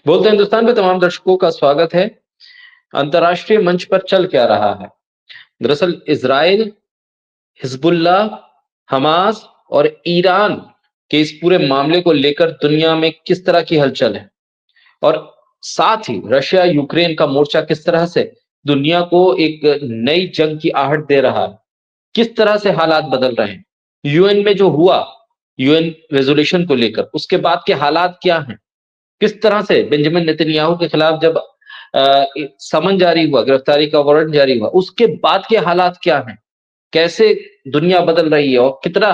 बोलते हिंदुस्तान में तमाम दर्शकों का स्वागत है। अंतर्राष्ट्रीय मंच पर चल क्या रहा है? दरअसल इज़राइल, हिज़्बुल्लाह, हमास और ईरान के इस पूरे मामले को लेकर दुनिया में किस तरह की हलचल है और साथ ही रशिया यूक्रेन का मोर्चा किस तरह से दुनिया को एक नई जंग की आहट दे रहा है। किस तरह से हालात बदल रहे हैं? यूएन में जो हुआ, यूएन रेज़ोल्यूशन को लेकर उसके बाद के हालात क्या हैं? किस तरह से बेंजामिन नेतन्याहू के खिलाफ जब समन जारी हुआ, गिरफ्तारी का वारंट जारी हुआ, उसके बाद के हालात क्या हैं? कैसे दुनिया बदल रही है और कितना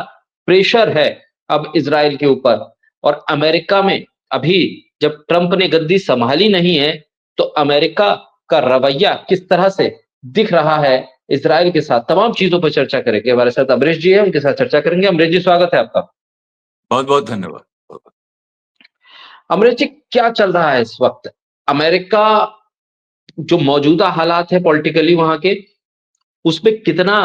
प्रेशर है अब इज़राइल के ऊपर? और अमेरिका में अभी जब ट्रंप ने गद्दी संभाली नहीं है, तो अमेरिका का रवैया किस तरह से दिख रहा है इज़राइल के साथ? तमाम चीज़ों पर चर्चा करेंगे। हमारे साथ अमरीश जी हैं, उनके साथ चर्चा करेंगे। अमरीश जी, स्वागत है आपका। बहुत-बहुत धन्यवाद। अमरीश जी, क्या चल रहा है इस वक़्त? अमेरिका जो मौजूदा हालात है पॉलिटिकली वहाँ के, उसपे कितना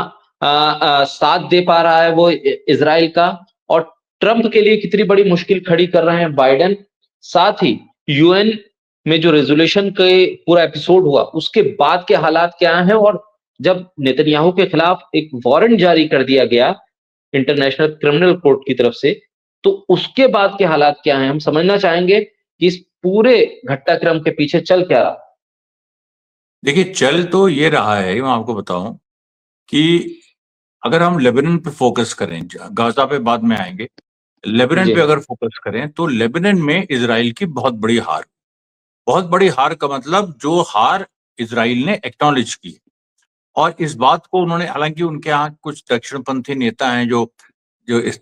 साथ दे पा रहा है वो इज़राइल का, और ट्रंप के लिए कितनी बड़ी मुश्किल खड़ी कर रहे हैं बाइडेन। साथ ही यूएन में जो रेज़ोल्यूशन के पूरा एपिसोड हुआ, उसके बाद के हालात क्या हैं, और जब नेतन्याहू के खिलाफ एक वारंट जारी कर दिया गया इंटरनेशनल क्रिमिनल कोर्ट की तरफ से, तो उसके बाद के हालात क्या हैं? हम समझना चाहेंगे कि इस पूरे घटनाक्रम के पीछे चल क्या रहा? देखिए, चल तो ये रहा है, मैं आपको बताऊँ कि अगर हम लेबनान पे फ़ोकस करें, गाज़ा पे बाद में आएँगे। लेबनान जी, पे अगर फ़ोकस करें, तो लेबनान में इज़राइल की बहुत बड़ी हार। बहुत बड़ी हार का मतलब जो हार इज़राइल ने एक्नॉलेज की और इस बात को उन्होंने, हालाँकि उनके यहाँ कुछ दक्षिणपंथी नेता हैं जो जो इस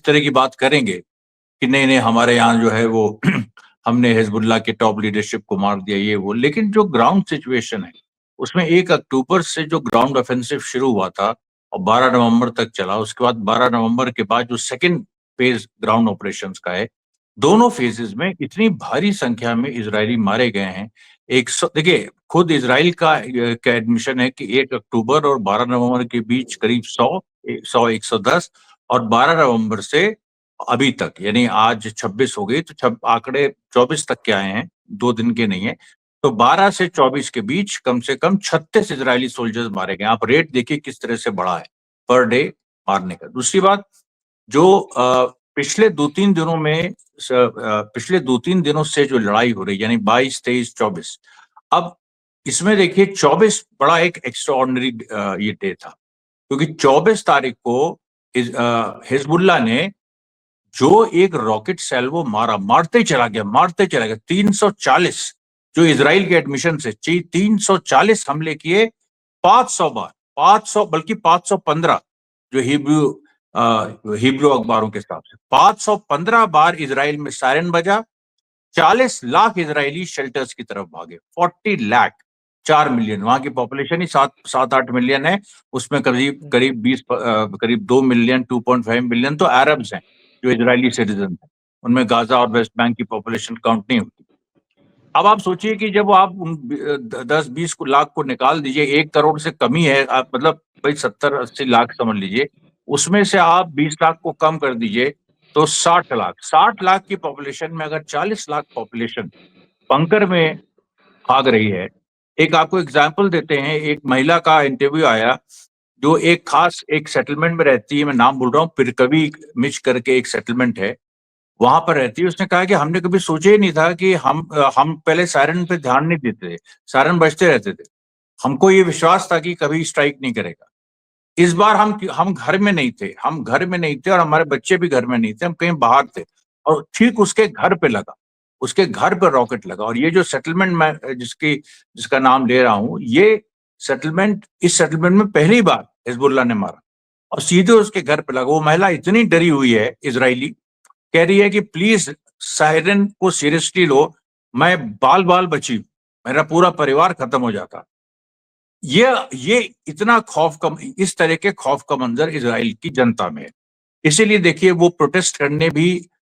तरह की बात करेंगे कि नहीं-नहीं हमारे यहाँ जो है वो हमने हिज़्बुल्लाह के टॉप लीडरशिप को मार दिया ये वो। लेकिन जो ग्राउंड सिचुएशन है, उसमें 1 अक्टूबर से जो ग्राउंड ऑफेंसिव शुरू हुआ था और 12 नवंबर तक चला, उसके बाद 12 नवंबर के बाद जो सेकंड फेज़ ग्राउंड ऑपरेशंस का है, दोनों फेजेज़ में इतनी भारी संख्या में इज़राइली मारे गए हैं। 100 देखिए, खुद इज़राइल का एडमिशन है कि 1 अक्टूबर और 12 नवंबर के बीच करीब 100-110 और 12 नवंबर से अभी तक, यानी आज 26 हो गई तो आंकड़े 24 तक के आए हैं, 2 दिन के नहीं है। तो 12 से 24 के बीच कम से कम 36 इज़राइली सोल्जर्स मारे गए। आप रेट देखिए किस तरह से बढ़ा है, पर डे मारने का। दूसरी बात, जो पिछले 2-3 दिनों में पिछले 2-3 दिनों से जो लड़ाई हो रही है, यानी 22, 23, 24, अब इसमें देखिए 24 बड़ा एक एक्स्ट्राऑर्डिनरी ये डे था, क्योंकि 24 तारीख को हिज़्बुल्लाह ने जो एक रॉकेट सैल्वो मारा, मारते ही चला गया 340, जो इज़राइल के एडमिशन से 340 हमले किए 500 बार, 500 बल्कि 515, जो हिब्रू अखबारों के हिसाब से 515 बार इज़राइल में सायरन बजा। 40 लाख इज़राइली शेल्टर्स की तरफ भागे, 40 लाख, 4 मिलियन, वहां की पॉपुलेशन ही 7-8 मिलियन है। उसमें करीब करीब 2 मिलियन, 2.5 मिलियन तो अरब्स हैं जो इजरायली सिटीजन हैं। उनमें गाजा और वेस्ट बैंक की पॉपुलेशन काउंट नहीं होती। अब आप सोचिए कि जब आप 10-20 लाख को निकाल दीजिए, 1 करोड़ से कम ही है, आप मतलब भाई 70-80 लाख समझ लीजिए, उसमें से आप 20 लाख को कम कर दीजिए तो 60 लाख, 60 लाख की पॉपुलेशन में अगर 40 लाख पॉपुलेशन बंकर में भाग रही है। एक आपको एग्जाम्पल देते हैं, एक महिला का इंटरव्यू आया जो एक सेटलमेंट में रहती है, मैं नाम भूल रहा हूँ, पिरकवी मिच करके एक सेटलमेंट है, वहां पर रहती है। उसने कहा कि हमने कभी सोचा ही नहीं था कि हम पहले सायरन पे ध्यान नहीं देते थे, सायरन बजते रहते थे, हमको ये विश्वास था कि कभी स्ट्राइक नहीं करेगा। इस बार हम घर में नहीं थे, हम घर में नहीं थे और हमारे बच्चे भी घर में नहीं थे, हम कहीं बाहर थे और ठीक उसके घर पे लगा, उसके घर पे रॉकेट लगा। और ये जो सेटलमेंट मैं जिसका नाम ले रहा हूँ, ये इस सेटलमेंट में पहली बार हिजबुल्लाह ने मारा और सीधे उसके घर पे लगा। वो महिला इतनी डरी हुई है, इजरायली, कह रही है कि प्लीज सायरन को सीरियसली लो, मैं बाल बाल बची, मेरा पूरा परिवार खत्म हो जाता। ये इतना खौफ का, इस तरह के खौफ का मंजर इजराइल की जनता में है। इसीलिए देखिए, वो प्रोटेस्ट करने भी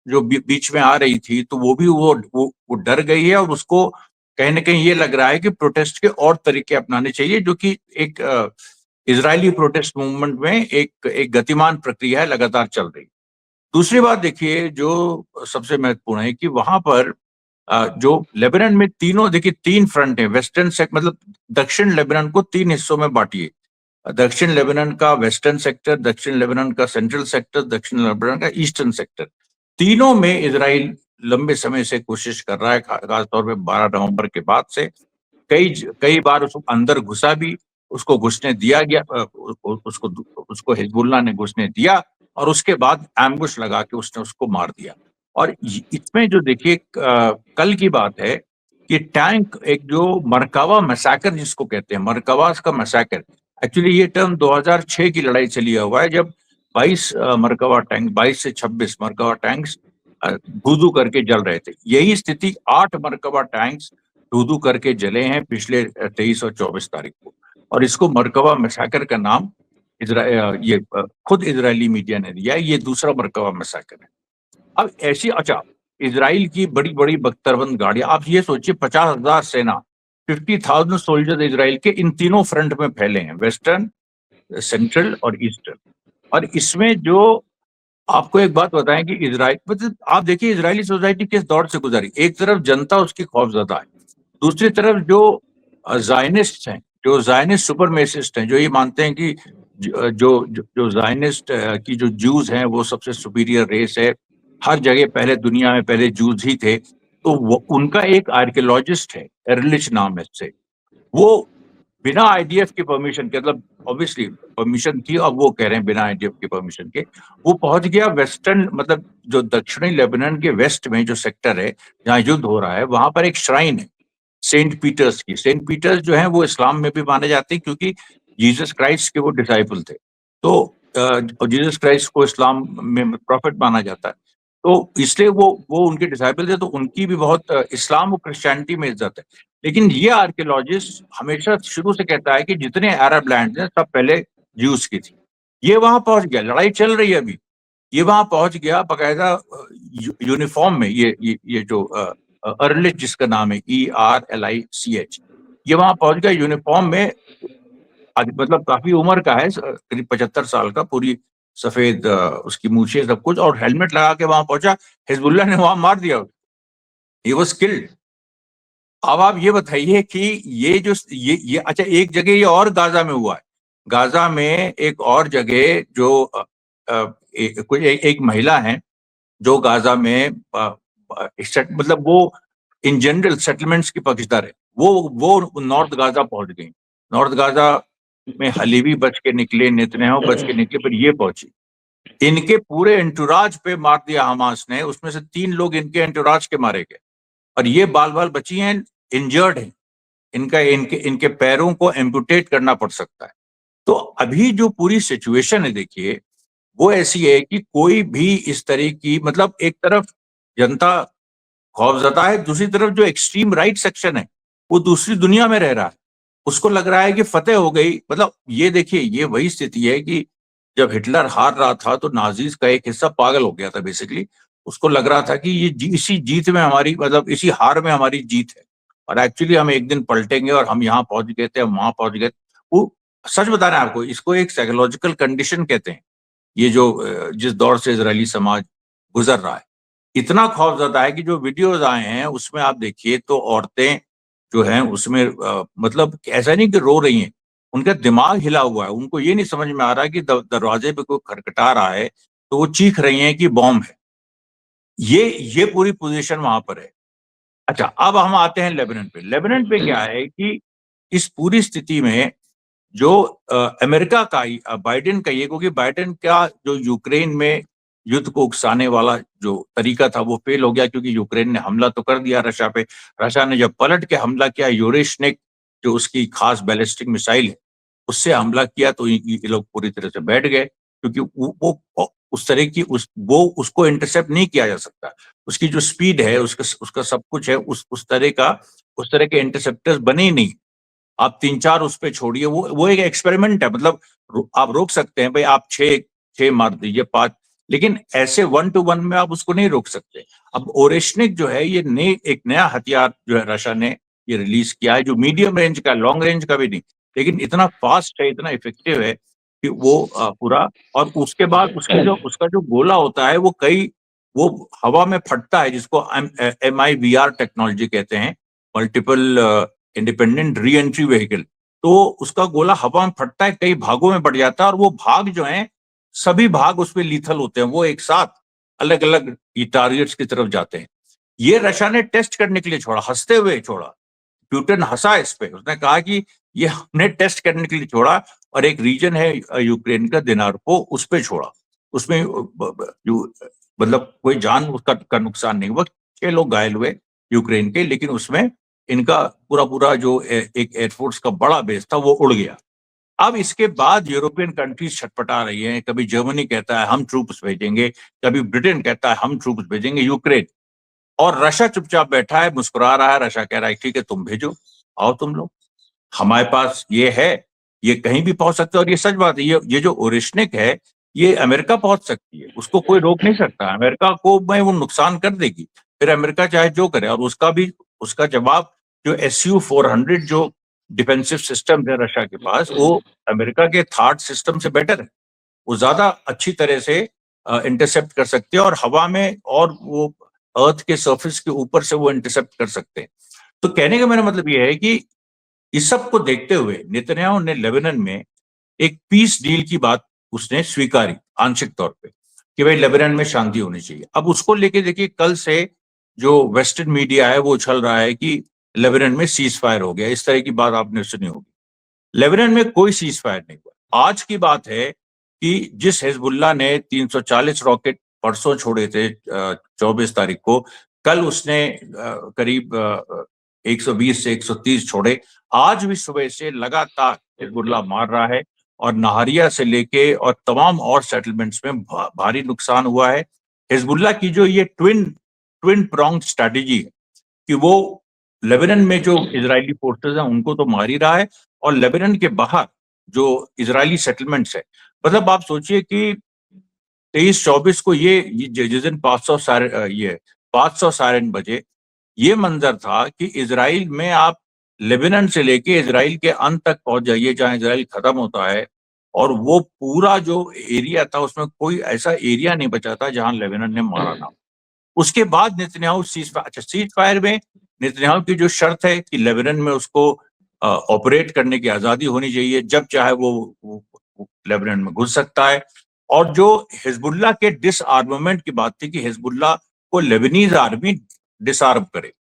जो बीच में आ रही थी, तो वो भी वो डर गई है और उसको कहीं ना कहीं ये लग रहा है कि प्रोटेस्ट के और तरीके अपनाने चाहिए, जो कि एक इजरायली प्रोटेस्ट मूवमेंट में एक गतिमान प्रक्रिया है, लगातार चल रही। दूसरी बात देखिए जो सबसे महत्वपूर्ण है कि वहां पर जो लेबनान में तीनों देखिए 3 फ्रंट है, वेस्टर्न सेक्टर मतलब दक्षिण लेबनान को 3 हिस्सों में बांटिए, दक्षिण लेबनान का वेस्टर्न सेक्टर, दक्षिण लेबनान का सेंट्रल सेक्टर, दक्षिण लेबनान का ईस्टर्न सेक्टर। तीनों में इजराइल लंबे समय से कोशिश कर रहा है, खासतौर पे 12 नवंबर के बाद से कई बार उसको अंदर घुसा भी, उसको घुसने दिया गया, उसको हिजबुल्लाह ने घुसने दिया और उसके बाद एम्बुश लगा के उसने उसको मार दिया। और इसमें जो देखिए कल की बात है कि टैंक, एक जो मरकावा मैसाकर जिसको कहते हैं, मरकावा का मैसाकर, एक्चुअली ये टर्म 2006 की लड़ाई से लिया हुआ है, जब 22 मरकावा टैंक, 22 से 26 मरकावा टैंक्स धू करके जल रहे थे। यही स्थिति 8 मरकावा टैंक्स धू करके जले हैं पिछले 23 और 24 तारीख को, और इसको मरकावा मैसाकर का नाम ये खुद इजरायली मीडिया ने दिया है, ये दूसरा मरकावा मैसाकर है। अब ऐसी, अच्छा, इजराइल की बड़ी बड़ी बख्तरबंद गाड़ियां, आप ये सोचिए 50,000 सेना, 50,000 सोल्जर इजराइल के इन तीनों फ्रंट में फैले हैं, वेस्टर्न, सेंट्रल और ईस्टर्न। और इसमें जो आपको एक बात बताएं कि इजराइल, मतलब आप देखिए इजरायली सोसाइटी किस दौर से गुजरी। एक तरफ जनता उसकी खौफजदा है, दूसरी तरफ जो जायनिस्ट हैं, जो जायनिस्ट सुपरमेसिस्ट हैं, जो ये मानते हैं कि जो जायनिस्ट की जो जूस हैं वो सबसे सुपीरियर रेस है, हर जगह पहले दुनिया में पहले जूस ही थे। तो वो उनका एक आर्कियोलॉजिस्ट है, एरलिच नाम है से, वो बिना आईडीएफ की परमिशन के, मतलब ऑब्वियसली परमिशन थी, अब वो कह रहे हैं बिना आईडीएफ की परमिशन के, वो पहुंच गया वेस्टर्न, मतलब जो दक्षिणी लेबनान के वेस्ट में जो सेक्टर है जहां युद्ध हो रहा है, वहां पर एक श्राइन है सेंट पीटर्स की। सेंट पीटर्स जो है वो इस्लाम में भी माने जाते हैं, क्योंकि जीसस क्राइस्ट के वो डिसाइपल थे। तो जीसस क्राइस्ट को इस्लाम में प्रॉफिट माना जाता है, तो इसलिए वो उनके डिसाइपल थे, तो उनकी भी बहुत इस्लाम और क्रिश्चियनिटी में इज्जत है। लेकिन ये आर्कियोलॉजिस्ट हमेशा शुरू से कहता है कि जितने अरब लैंड हैं सब पहले ज्यूस की थी। ये वहां पहुंच गया, लड़ाई चल रही है अभी, ये वहां पहुंच गया बकायदा यूनिफॉर्म में, ये जो अर्लिच जिसका नाम है ERLICH, ये वहां पहुंच गया यूनिफॉर्म में, मतलब काफी उम्र का है, करीब 75 साल का, पूरी सफेद उसकी मूछें सब कुछ, और हेलमेट लगा के वहां पहुंचा। हिजबुल्लाह ने वहां मार दिया, ही वाज किल्ड। अब आप ये बताइए कि ये जो ये अच्छा, एक जगह ये और गाजा में हुआ है, गाजा में एक और जगह जो एक महिला है जो गाजा में मतलब वो इन जनरल सेटलमेंट्स की पक्षधर है, वो नॉर्थ गाजा पहुंच गई। नॉर्थ गाजा में हलीवी बच के निकले, नेतन्याहू बच के निकले, पर ये पहुंची। इनके पूरे एंटुराज पे मार दिया हमास ने, उसमें से 3 लोग इनके एंटुराज के मारे गए, और ये बाल बाल बची हैं, इंजर्ड है, इनके पैरों को एम्पुटेट करना पड़ सकता है। तो अभी जो पूरी सिचुएशन है देखिए, वो ऐसी है कि कोई भी इस तरह की, मतलब एक तरफ जनता खौफजदा है, दूसरी तरफ जो एक्सट्रीम राइट सेक्शन है वो दूसरी दुनिया में रह रहा है, उसको लग रहा है कि फतेह हो गई। मतलब ये देखिए, ये वही स्थिति है कि जब हिटलर हार रहा था तो नाजीज का एक हिस्सा पागल हो गया था बेसिकली, उसको लग रहा था कि ये इसी जीत में हमारी, मतलब इसी हार में हमारी जीत है, और एक्चुअली हम एक दिन पलटेंगे और हम यहाँ पहुंच गए थे, हम वहां पहुंच गए। वो सच बता रहे हैं आपको, इसको एक साइकोलॉजिकल कंडीशन कहते हैं, ये जो जिस दौर से इजरायली समाज गुजर रहा है। इतना खौफजदा है कि जो वीडियोज आए हैं उसमें आप देखिए तो औरतें जो हैं उसमें मतलब ऐसा नहीं कि रो रही हैं, उनका दिमाग हिला हुआ है, उनको ये नहीं समझ में आ रहा कि दरवाजे पे कोई खटखटा रहा है तो वो चीख रही हैं कि बॉम्ब है। ये पूरी पोजीशन वहां पर है। अच्छा, अब हम आते हैं लेबनान पे। लेबनान पे क्या है कि इस पूरी स्थिति में जो अमेरिका का बाइडेन का ये, क्योंकि बाइडेन का जो यूक्रेन में युद्ध को उकसाने वाला जो तरीका था वो फेल हो गया, क्योंकि यूक्रेन ने हमला तो कर दिया रशिया पे। रशिया ने जब पलट के हमला किया, यूरेशनिक जो उसकी खास बैलिस्टिक मिसाइल है उससे हमला किया, तो ये लोग पूरी तरह से बैठ गए, क्योंकि वो उस तरह की वो उसको इंटरसेप्ट नहीं किया जा सकता। उसकी जो स्पीड है, उसका सब कुछ है, उस तरह के इंटरसेप्टर्स बने ही नहीं। आप 3-4 उस पे छोड़िए, वो एक एक्सपेरिमेंट है, मतलब आप रोक सकते हैं भाई, आप 6 मार दीजिए, 5, लेकिन ऐसे 1 to 1 में आप उसको नहीं रोक सकते। अब ओरेशनिक जो है, ये एक नया हथियार जो है रशिया ने ये रिलीज किया है, जो मीडियम रेंज का, लॉन्ग रेंज का भी नहीं, लेकिन इतना फास्ट है, इतना इफेक्टिव है कि वो पूरा, और उसके बाद उसका जो गोला होता है वो कई वो हवा में फटता है, जिसको MIVR टेक्नोलॉजी कहते हैं, multiple independent re entry vehicle. तो उसका गोला हवा में फटता है, कई भागों में बढ़ जाता है, और वो भाग जो हैं सभी भाग उसमें लीथल होते हैं, वो एक साथ अलग अलग टारगेट्स की तरफ जाते हैं। ये रशिया ने टेस्ट करने के लिए छोड़ा, हंसते हुए छोड़ा। प्यूटन हंसा इस पे, उसने कहा कि ये हमने टेस्ट करने के लिए छोड़ा, और एक रीजन है यूक्रेन का दिनारको, उस पे छोड़ा। उसमें मतलब कोई जान उसका का नुकसान नहीं हुआ, 6 लोग घायल हुए यूक्रेन के, लेकिन उसमें इनका पूरा पूरा जो एक एयरफोर्स का बड़ा बेस था वो उड़ गया। अब इसके बाद यूरोपियन कंट्रीज छटपटा रही हैं, कभी जर्मनी कहता है हम ट्रूप्स भेजेंगे, कभी ब्रिटेन कहता है हम ट्रूप्स भेजेंगे यूक्रेन, और रशिया चुपचाप बैठा है, मुस्कुरा रहा है। रशिया कह रहा है ठीक है तुम भेजो, आओ तुम लोग, हमारे पास ये है, ये कहीं भी पहुंच सकते हैं। और ये सच बात है, ये जो ओरिशनिक है ये अमेरिका पहुंच सकती है, उसको कोई रोक नहीं सकता। अमेरिका को मैं वो नुकसान कर देगी, फिर अमेरिका चाहे जो करे। और उसका जवाब जो SU-400 जो डिफेंसिव सिस्टम है रशिया के पास, वो अमेरिका के थार्ड सिस्टम से बेटर है। वो ज्यादा अच्छी तरह से इंटरसेप्ट कर सकते हैं, और हवा में और वो अर्थ के सरफेस के ऊपर से वो इंटरसेप्ट कर सकते हैं। तो कहने का मेरा मतलब ये है कि इस सब को देखते हुए नेतन्याहू ने लेबनान में एक पीस डील की बात उसने स्वीकारी आंशिक तौर पे, कि भाई लेबनान में शांति होनी चाहिए। अब उसको लेके देखिए, कल से जो वेस्टर्न मीडिया है वो उछल रहा है कि लेबनान में सीज फायर हो गया, इस तरह की बात आपने सुनी होगी। लेबनान में कोई सीज फायर नहीं हुआ। आज की बात है कि जिस हिजबुल्लाह ने 340 रॉकेट परसों छोड़े थे 24 तारीख को, कल उसने करीब 120 से 130 छोड़े। आज भी सुबह से लगातार हिजबुल्लाह मार रहा है, और नहारिया से लेके और तमाम और सेटलमेंट्स में भारी नुकसान हुआ है। हिजबुल्लाह की जो ये ट्विन प्रोंग स्ट्रैटेजी है कि वो लेबनान में जो इजरायली फोर्सेस हैं उनको तो मार ही रहा है, और लेबनान के बाहर जो इजरायली सेटलमेंट्स है, मतलब आप सोचिए कि 23-24 को जिस दिन 500 सायरन बजे, ये मंजर था कि इजराइल में आप लेबनान से लेके इजराइल के अंत तक पहुंच जाइए जहां इजराइल खत्म होता है, और वो पूरा जो एरिया था उसमें कोई ऐसा एरिया नहीं बचा था जहां लेबनान ने मारा ना। उसके बाद नेतन्याहू सीज फायर में नेतन्याहू की जो शर्त है कि लेबनान में उसको ऑपरेट करने की आजादी होनी चाहिए, जब चाहे वो लेबनान में घुस सकता है। और जो हिजबुल्लाह के डिसआर्ममेंट की बात थी कि हिजबुल्लाह को लेबनीज आर्मी डिसआर्म करे।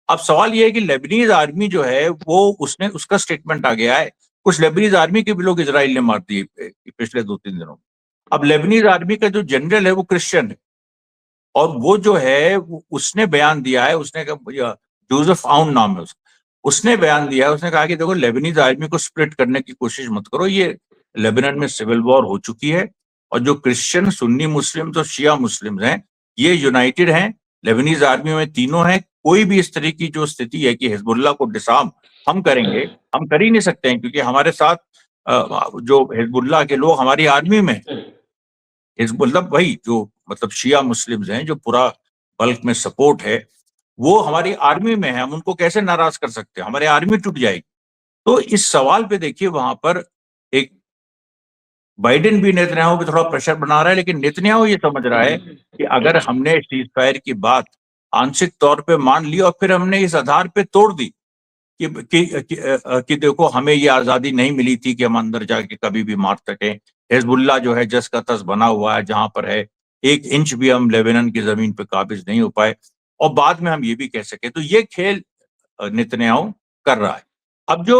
अब सवाल यह है कि लेबनीज आर्मी जो है वो उसने उसका स्टेटमेंट आ गया है, कुछ लेबनीज आर्मी के भी लोग इजराइल ने मार दिए पिछले 2-3 दिनों में। अब लेबनीज आर्मी का जो जनरल है वो क्रिश्चियन है, और वो जो है उसने बयान दिया है, उसने कहा, जोसेफ आउन नाम है उसका, उसने बयान दिया है, उसने कहा कि देखो लेबनीज आर्मी को स्प्लिट करने की कोशिश मत करो, ये लेबनान में सिविल वॉर हो चुकी है, और जो क्रिश्चियन सुन्नी मुस्लिम तो शिया मुस्लिम हैं ये यूनाइटेड हैं, लेबनीज आर्मी में तीनों हैं। कोई भी इस तरह की जो स्थिति है कि हिजबुल्लाह को डिसआर्म हम करेंगे, हम कर ही नहीं सकते हैं, क्योंकि हमारे साथ जो हिजबुल्लाह के लोग हमारी आर्मी में, मतलब वही जो मतलब शिया मुस्लिम्स हैं जो पूरा बल्क में सपोर्ट है, वो हमारी आर्मी में है, हम उनको कैसे नाराज कर सकते हैं, हमारी आर्मी टूट जाएगी। तो इस सवाल पे देखिए वहां पर एक बाइडेन भी नेतन्याहू पे थोड़ा प्रेशर बना रहा है, लेकिन नेतन्याहू ये समझ रहा है कि अगर हमने सीज फायर की बात आंशिक तौर पे मान ली और फिर हमने इस आधार पे तोड़ दी कि देखो हमें ये आजादी नहीं मिली थी कि हम अंदर जाके कभी भी मार सकें, हिजबुल्लाह जो है जस का तस बना हुआ है जहां पर है, 1 इंच भी हम लेबनान की जमीन पे काबिज नहीं हो पाए, और बाद में हम ये भी कह सके, तो ये खेल नेतन्याहू कर रहा है। अब जो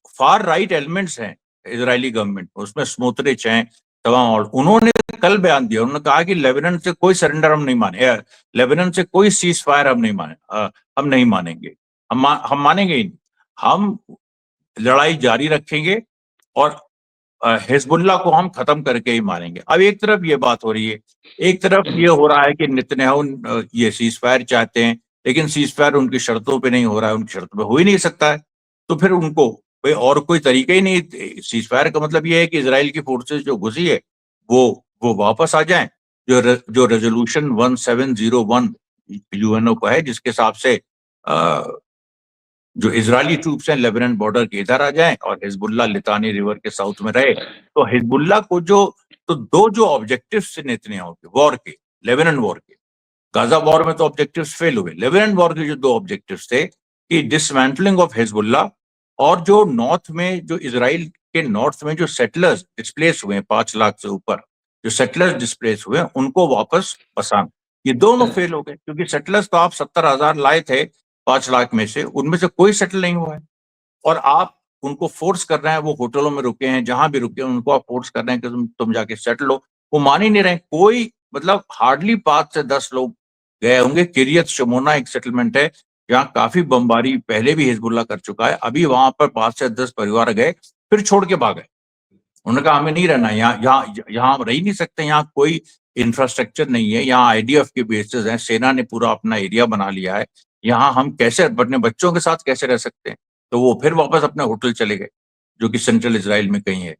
फार राइट एलिमेंट्स हैं इजरायली गवर्नमेंट, उसमें स्मोत्रिच हैं तमाम, और उन्होंने कल बयान दिया, उन्होंने कहा कि लेबनान से कोई सरेंडर हम नहीं माने, लेबनान से कोई सीज फायर हम नहीं माने, हम नहीं मानेंगे, हम मानेंगे ही नहीं, हम लड़ाई जारी रखेंगे, और हिजबुल्लाह को हम खत्म करके ही मारेंगे। अब एक तरफ ये बात हो रही है, एक तरफ ये हो रहा है कि नेतन्याहू ये सीज फायर चाहते हैं, लेकिन सीज फायर उनकी शर्तों पे नहीं हो रहा है, उनकी शर्तों पे हो ही नहीं सकता है, तो फिर उनको भाई और कोई तरीका ही नहीं। सीज फायर का मतलब ये है कि इसराइल की फोर्सेस जो घुसी है वो वापस आ जाएं, जो रेजोल्यूशन 1701 यूएनओ का है, जिसके हिसाब से जो इजरायली ट्रूप्स हैं लेबनान बॉर्डर के इधर आ जाएं और हिजबुल्लाह लितानी रिवर के साउथ में रहे। तो हिजबुल्लाह को दो जो ऑब्जेक्टिव्स थे नेतन्याहू के वॉर के, लेबनान वॉर के, गाजा वॉर में तो ऑब्जेक्टिव्स फेल हुए। लेबनान वॉर के जो दो ऑब्जेक्टिव्स थे कि डिसमेंटलिंग ऑफ हिजबुल्लाह, और जो नॉर्थ में, जो इजराइल के नॉर्थ में जो सेटलर्स डिस्प्लेस हुए 5 लाख से ऊपर, जो सेटलर्स डिस्प्लेस हुए उनको वापस बसाना, ये दोनों फेल हो गए। क्योंकि सेटलर्स तो आप 70,000 लाए थे 5 लाख में से, उनमें से कोई सेटल नहीं हुआ है, और आप उनको फोर्स कर रहे हैं, वो होटलों में रुके हैं, जहां भी रुके हैं उनको आप फोर्स कर रहे हैं कि तुम जाके सेटल हो। वो मान ही नहीं रहे। कोई मतलब हार्डली 5 से 10 लोग गए होंगे। किरियत शमोना एक सेटलमेंट है जहां काफी बमबारी पहले भी हिजबुल्ला कर चुका है, अभी वहां पर 5 से 10 परिवार गए, फिर छोड़ के भाग गए। उन्होंने कहा हमें नहीं रहना यहाँ, यहाँ हम रह ही नहीं सकते, यहाँ कोई इंफ्रास्ट्रक्चर नहीं है, यहाँ आईडीएफ के बेसिस हैं, सेना ने पूरा अपना एरिया बना लिया है, यहाँ हम कैसे अपने बच्चों के साथ कैसे रह सकते हैं। तो वो फिर वापस अपने होटल चले गए जो कि सेंट्रल इसराइल में कहीं है।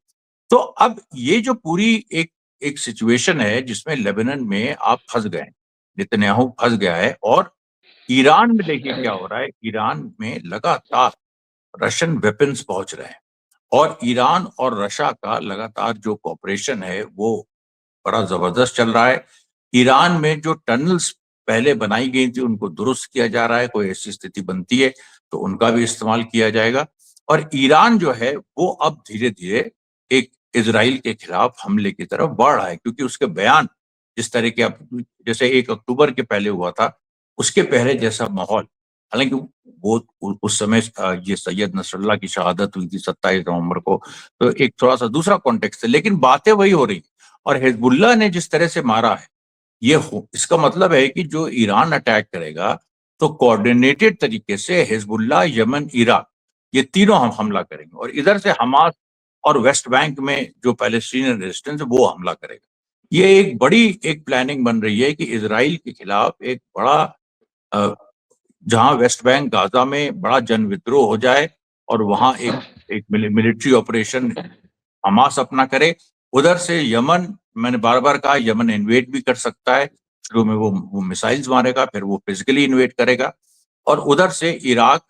तो अब ये जो पूरी एक एक सिचुएशन है जिसमें लेबनान में आप फंस गए, नेतन्याहू फंस गया है, और ईरान में देखिए क्या हो रहा है। ईरान में लगातार रशियन वेपन्स पहुंच रहे हैं, और ईरान और रशिया का लगातार जो कॉपरेशन है वो बड़ा जबरदस्त चल रहा है। ईरान में जो टनल्स पहले बनाई गई थी उनको दुरुस्त किया जा रहा है, कोई ऐसी स्थिति बनती है तो उनका भी इस्तेमाल किया जाएगा। और ईरान जो है वो अब धीरे धीरे एक इजराइल के खिलाफ हमले की तरफ बढ़ रहा है, क्योंकि उसके बयान जिस तरह के, अब जैसे 1 अक्टूबर के पहले हुआ था, उसके पहले जैसा माहौल, हालांकि वो उस समय ये सैयद नसरुल्लाह की शहादत हुई थी 27 नवंबर को, तो एक थोड़ा सा दूसरा कॉन्टेक्स्ट है, लेकिन बातें वही हो रही। और हिजबुल्लाह ने जिस तरह से मारा है, इसका मतलब है कि जो ईरान अटैक करेगा तो कोऑर्डिनेटेड तरीके से हिजबुल्लाह, यमन, इराक, ये तीनों हम हमला करेंगे, और इधर से हमास और वेस्ट बैंक में जो पैलेस्टीनियन रेजिस्टेंस है वो हमला करेगा। ये एक बड़ी एक प्लानिंग बन रही है कि इसराइल के खिलाफ एक बड़ा अ, जहां वेस्ट बैंक गाजा में बड़ा जन विद्रोह हो जाए, और वहां एक एक मिलिट्री ऑपरेशन हमास अपना करे। उधर से यमन, मैंने बार बार कहा, यमन इन्वेड भी कर सकता है। शुरू में वो मिसाइल्स मारेगा, फिर वो फिजिकली इन्वेड करेगा। और उधर से इराक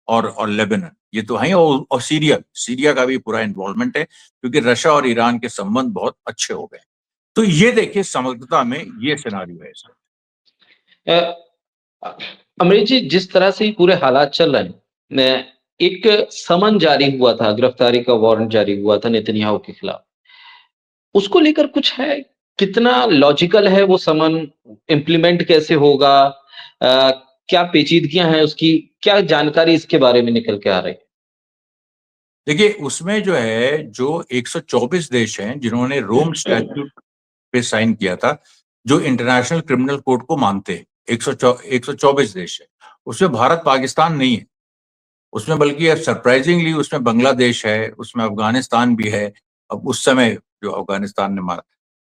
और लेबनान, ये तो है, और सीरिया, सीरिया का भी पूरा इन्वॉल्वमेंट है, क्योंकि रशिया और ईरान के संबंध बहुत अच्छे हो गए। तो ये देखिए समग्रता में ये सिनारियो है इसका। अमरीश जी, जिस तरह से पूरे हालात चल रहे हैं, एक समन जारी हुआ था, गिरफ्तारी का वारंट जारी हुआ था नेतन्याहू के खिलाफ, उसको लेकर कुछ है? कितना लॉजिकल है वो समन? इम्प्लीमेंट कैसे होगा? क्या पेचीदगियां हैं उसकी? क्या जानकारी इसके बारे में निकल के आ रही है? देखिए उसमें जो है, जो 124 देश हैं जिन्होंने रोम स्टैट्यूट पे साइन किया था, जो इंटरनेशनल क्रिमिनल कोर्ट को मानते हैं, 124 देश है। उसमें भारत पाकिस्तान नहीं है, उसमें बल्कि सरप्राइजिंगली उसमें बांग्लादेश है, उसमें अफगानिस्तान भी है। अब उस समय जो अफगानिस्तान ने मारा,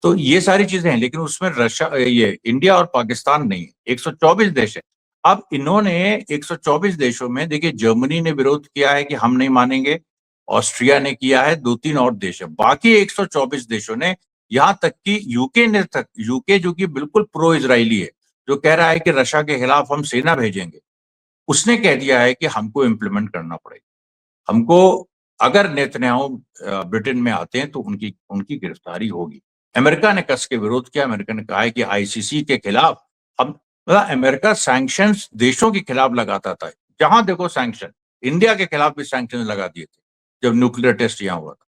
तो ये सारी चीजें हैं, लेकिन उसमें रशिया, ये इंडिया और पाकिस्तान नहीं है। 124 देश है। अब इन्होंने 124 देशों में, देखिए जर्मनी ने विरोध किया है कि हम नहीं मानेंगे, ऑस्ट्रिया ने किया है, 2-3 और देश है, बाकी 124 देशों ने, यहाँ तक कि यूके ने तक, यूके जो कि बिल्कुल प्रो इजरायली है, जो कह रहा है कि रशिया के खिलाफ हम सेना भेजेंगे, उसने कह दिया है कि हमको इम्प्लीमेंट करना पड़ेगा। हमको, अगर नेतन्याहू ब्रिटेन में आते हैं तो उनकी उनकी गिरफ्तारी होगी। अमेरिका ने कस के विरोध किया। अमेरिका ने कहा है कि आईसीसी के खिलाफ हम, मतलब अमेरिका सैंक्शंस देशों के खिलाफ लगाता था, जहां देखो सैंक्शन, इंडिया के खिलाफ भी सैंक्शन लगा दिए थे जब न्यूक्लियर टेस्ट यहाँ हुआ था।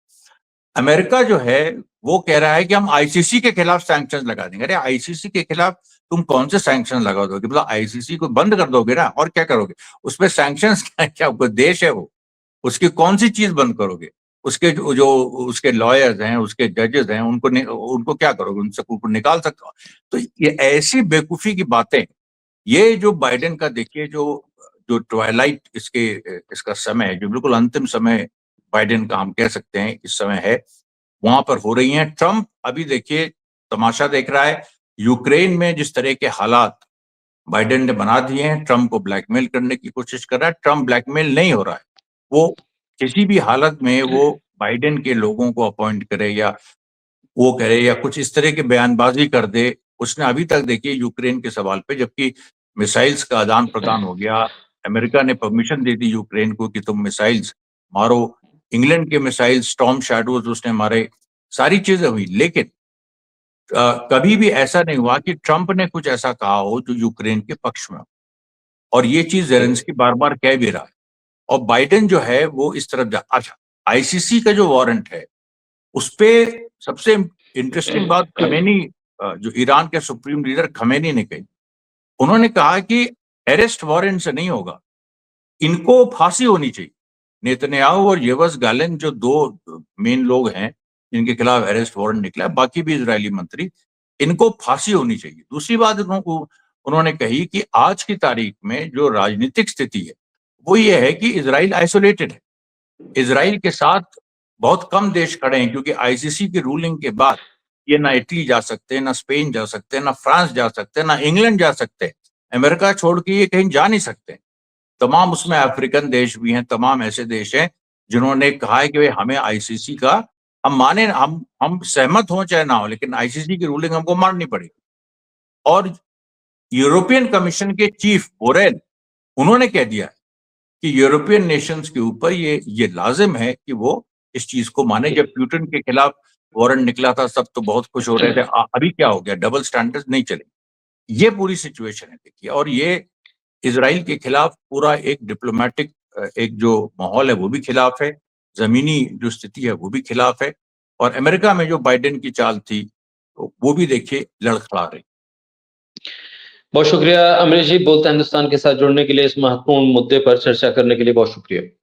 अमेरिका जो है वो कह रहा है कि हम आईसीसी के खिलाफ सैंक्शन लगा देंगे। अरे आईसीसी के खिलाफ तुम कौन से सैंक्शन लगा दोगे? मतलब आईसीसी को बंद कर दोगे ना, और क्या करोगे उसमें? सैंक्शन क्या कोई देश है वो? उसकी कौन सी चीज बंद करोगे? उसके जो उसके लॉयर्स हैं, उसके जजेस हैं, उनको क्या करोगे? उनसे उनको निकाल सकते हो? तो ये ऐसी बेवकूफी की बातें, ये जो बाइडेन का देखिए, जो जो ट्वाइलाइट इसका समय है, जो बिल्कुल अंतिम समय बाइडेन का हम कह सकते हैं इस समय है, वहां पर हो रही हैं। ट्रंप अभी देखिए तमाशा देख रहा है। यूक्रेन में जिस तरह के हालात बाइडेन ने बना दिए हैं, ट्रंप को ब्लैकमेल करने की कोशिश कर रहा है। ट्रंप ब्लैकमेल नहीं हो रहा है, वो किसी भी हालत में वो बाइडेन के लोगों को अपॉइंट करे, या वो करे, या कुछ इस तरह की बयानबाजी कर दे। उसने अभी तक देखिए यूक्रेन के सवाल पे, जबकि मिसाइल्स का आदान प्रदान हो गया, अमेरिका ने परमिशन दे दी यूक्रेन को कि तुम मिसाइल्स मारो, इंग्लैंड के मिसाइल स्टॉर्म शैडोज उसने मारे, सारी चीजें हुई, लेकिन कभी भी ऐसा नहीं हुआ कि ट्रंप ने कुछ ऐसा कहा हो जो यूक्रेन के पक्ष में हो, और ये चीज ज़ेलेंस्की बार बार कह भी रहा है। और बाइडेन जो है वो इस तरफ जा। अच्छा, आईसीसी का जो वारंट है उस पे सबसे इंटरेस्टिंग बात खमेनी, जो ईरान के सुप्रीम लीडर खमेनी ने कही, उन्होंने कहा कि अरेस्ट वारंट से नहीं होगा, इनको फांसी होनी चाहिए। नेतन्याहू और येवस गालेन जो दो मेन लोग हैं जिनके खिलाफ अरेस्ट वारंट निकला, बाकी भी इजरायली मंत्री, इनको फांसी होनी चाहिए। दूसरी बात उन्होंने कही कि आज की तारीख में जो राजनीतिक स्थिति है वो ये है कि इजराइल आइसोलेटेड है। इजराइल के साथ बहुत कम देश खड़े हैं, क्योंकि आईसीसी की रूलिंग के बाद ये ना इटली जा सकते हैं, ना स्पेन जा सकते हैं, ना फ्रांस जा सकते हैं, ना इंग्लैंड जा सकते हैं। अमेरिका छोड़ के ये कहीं जा नहीं सकते। तमाम उसमें अफ्रीकन देश भी हैं, तमाम ऐसे देश हैं जिन्होंने कहा है कि भाई हमें आईसीसी का, हम माने, हम सहमत हों चाहे ना हो, लेकिन आईसीसी की रूलिंग हमको माननी पड़ेगी। और यूरोपियन कमीशन के चीफ बोरेल, उन्होंने कह दिया कि यूरोपियन नेशंस के ऊपर ये लाजिम है कि वो इस चीज को माने। जब प्यूटन के खिलाफ वारंट निकला था सब तो बहुत खुश हो रहे थे, अभी क्या हो गया, डबल स्टैंडर्ड नहीं चले। ये पूरी सिचुएशन है देखिए, और ये इजराइल के खिलाफ पूरा एक डिप्लोमेटिक एक जो माहौल है वो भी खिलाफ है, जमीनी जो स्थिति है वो भी खिलाफ है, और अमेरिका में जो बाइडेन की चाल थी वो भी देखिए लड़खड़ा रही। बहुत शुक्रिया अमरीश जी, बोलता हिंदुस्तान के साथ जुड़ने के लिए, इस महत्वपूर्ण मुद्दे पर चर्चा करने के लिए बहुत शुक्रिया।